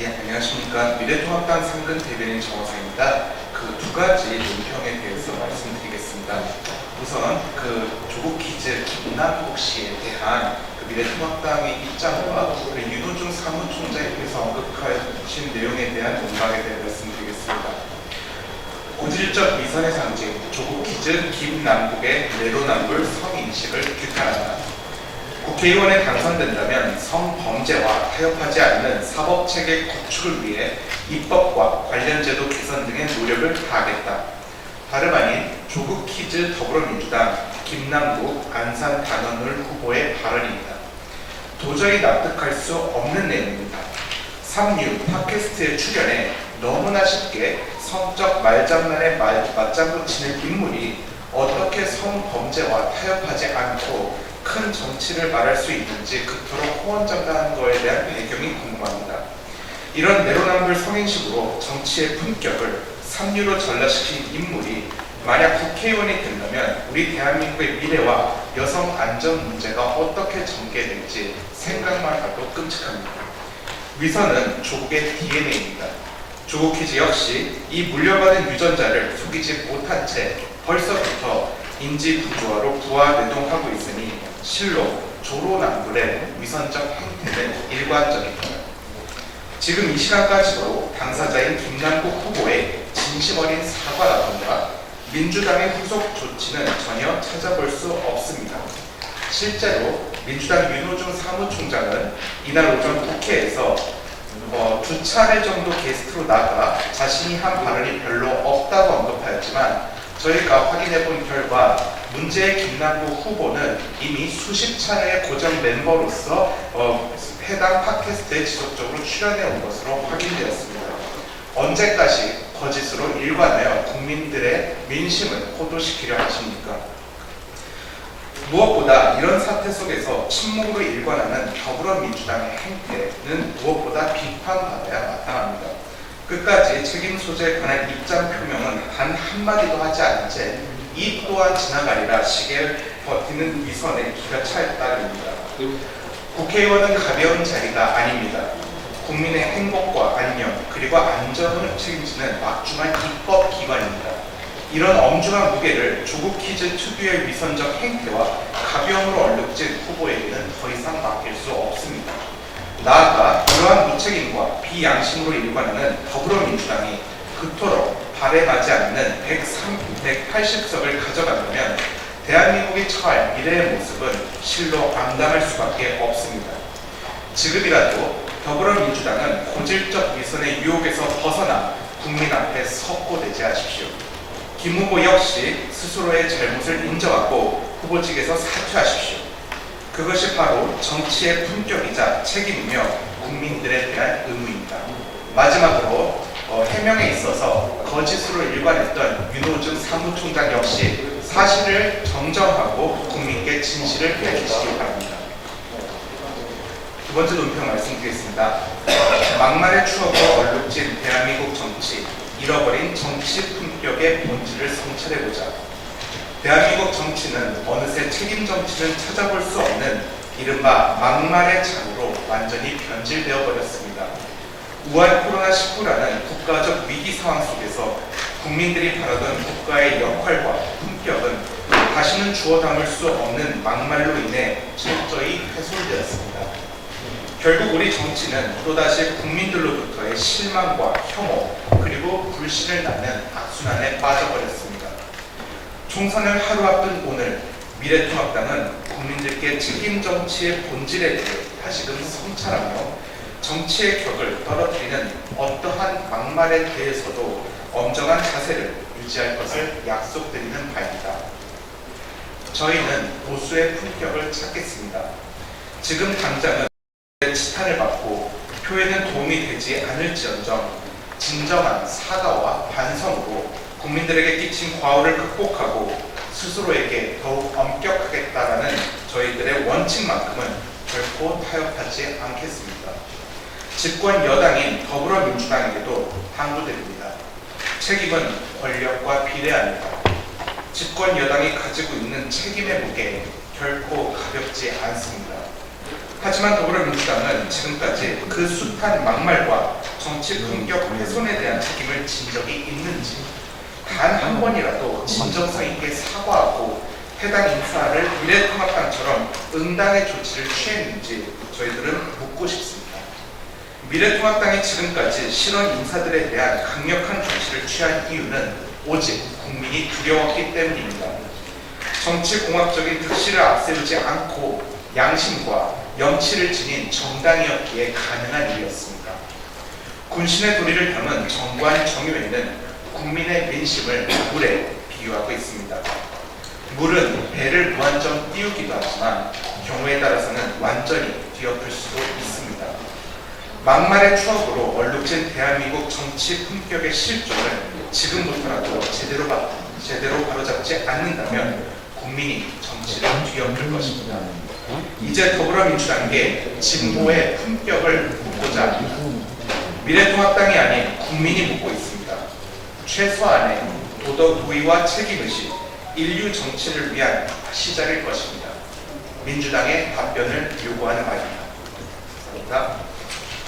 예, 안녕하십니까. 미래통합당 상근 대변인 정호사입니다. 그 두 가지 논평에 대해서 말씀드리겠습니다. 우선 조국 퀴즈 김남국 씨에 대한 미래통합당의 입장과 윤호중 사무총장께서 언급하신 내용에 대한 논박에 대해 말씀드리겠습니다. 고질적 위선의 상징 조국 퀴즈 김남국의 내로남불 성인식을 규탄한다. 국회의원에 당선된다면 성범죄와 타협하지 않는 사법체계 구축을 위해 입법과 관련 제도 개선 등의 노력을 다하겠다. 다름 아닌 조국 퀴즈 더불어민주당 김남국 안산 단원을 후보의 발언입니다. 도저히 납득할 수 없는 내용입니다. 3류 팟캐스트에 출연해 너무나 쉽게 성적 말장난에 맞장구 치는 인물이 어떻게 성범죄와 타협하지 않고 큰 정치를 말할 수 있는지 그토록 호언장담하는 것에 대한 배경이 궁금합니다. 이런 내로남불 성인식으로 정치의 품격을 3류로 전락시킨 인물이 만약 국회의원이 된다면 우리 대한민국의 미래와 여성 안전 문제가 어떻게 전개될지 생각만 해도 끔찍합니다. 위선은 조국의 DNA입니다. 조국 퀴즈 역시 이 물려받은 유전자를 속이지 못한 채 벌써부터 인지 부조화로 부화내동하고 있으니 실로 조로남불의 위선적 행태는 일관적입니다. 지금 이 시간까지도 당사자인 김남국 후보의 진심 어린 사과라던가 민주당의 후속 조치는 전혀 찾아볼 수 없습니다. 실제로 민주당 윤호중 사무총장은 이날 오전 국회에서 두 차례 정도 게스트로 나가 자신이 한 발언이 별로 없다고 언급하였지만 저희가 확인해 본 결과 문제의 김남국 후보는 이미 수십 차례의 고정 멤버로서 해당 팟캐스트에 지속적으로 출연해 온 것으로 확인되었습니다. 언제까지 거짓으로 일관하여 국민들의 민심을 호도시키려 하십니까? 무엇보다 이런 사태 속에서 침묵으로 일관하는 더불어민주당의 행태는 무엇보다 비판받아야 마땅합니다. 끝까지 책임 소재에 관한 입장 표명은 단 한마디도 하지 않은 채 이 또한 지나가리라 시기에 버티는 위선의 기가 차에 따릅니다. 국회의원은 가벼운 자리가 아닙니다. 국민의 행복과 안녕 그리고 안전을 책임지는 막중한 입법기관입니다. 이런 엄중한 무게를 조국 퀴즈 특유의 위선적 행태와 가벼움으로 얼룩진 후보에게는 더 이상 맡길 수 없습니다. 나아가 이러한 무책임과 비양심으로 일관하는 더불어민주당이 그토록 발해하지 않는 180석을 가져간다면 대한민국이 처할 미래의 모습은 실로 암담할 수밖에 없습니다. 지금이라도 더불어민주당은 고질적 위선의 유혹에서 벗어나 국민 앞에 석고되지 하십시오. 김 후보 역시 스스로의 잘못을 인정하고 후보직에서 사퇴하십시오. 그것이 바로 정치의 품격이자 책임이며 국민들에 대한 의무입니다. 마지막으로 해명에 있어서 거짓으로 일관했던 윤호중 사무총장 역시 사실을 정정하고 국민께 진실을 밝히시기 바랍니다. 두 번째 논평 말씀드리겠습니다. 막말의 추억으로 얼룩진 대한민국 정치, 잃어버린 정치 품격의 본질을 성찰해보자. 대한민국 정치는 어느새 책임 정치는 찾아볼 수 없는 이른바 막말의 장으로 완전히 변질되어 버렸습니다. 우한 코로나19라는 국가적 위기 상황 속에서 국민들이 바라던 국가의 역할과 품격은 다시는 주워 담을 수 없는 막말로 인해 철저히 훼손되었습니다. 결국 우리 정치는 또다시 국민들로부터의 실망과 혐오 그리고 불신을 낳는 악순환에 빠져버렸습니다. 총선을 하루 앞둔 오늘 미래통합당은 국민들께 책임 정치의 본질에 대해 다시금 성찰하며 정치의 격을 떨어뜨리는 어떠한 막말에 대해서도 엄정한 자세를 유지할 것을 약속드리는 바입니다. 저희는 보수의 품격을 찾겠습니다. 지금 당장은 치탄을 받고 표에는 도움이 되지 않을지언정 진정한 사과와 반성으로 국민들에게 끼친 과오를 극복하고 스스로에게 더욱 엄격하겠다라는 저희들의 원칙만큼은 결코 타협하지 않겠습니다. 집권 여당인 더불어민주당에게도 당부드립니다. 책임은 권력과 비례합니다. 집권 여당이 가지고 있는 책임의 무게 결코 가볍지 않습니다. 하지만 더불어민주당은 지금까지 그 숱한 막말과 정치 품격 훼손에 대한 책임을 진 적이 있는지 단 한 번이라도 진정성 있게 사과하고 해당 인사를 미래통합당처럼 응당의 조치를 취했는지 저희들은 묻고 싶습니다. 미래통합당이 지금까지 실언 인사들에 대한 강력한 조치를 취한 이유는 오직 국민이 두려웠기 때문입니다. 정치공학적인 득실을 앞세우지 않고 양심과 염치를 지닌 정당이었기에 가능한 일이었습니다. 군신의 도리를 담은 정관 정의회는 국민의 민심을 물에 비유하고 있습니다. 물은 배를 무한정 띄우기도 하지만 경우에 따라서는 완전히 뒤엎을 수도 있습니다. 막말의 추억으로 얼룩진 대한민국 정치 품격의 실종을 지금부터라도 제대로 바로잡지 않는다면 국민이 정치를 뒤엎을 것입니다. 이제 더불어민주당에게 진보의 품격을 묻고자 미래통합당이 아닌 국민이 묻고 있습니다. 최소한의 도덕 도의와 책임의식, 인류 정치를 위한 시작일 것입니다. 민주당의 답변을 요구하는 말입니다. 감사합니다.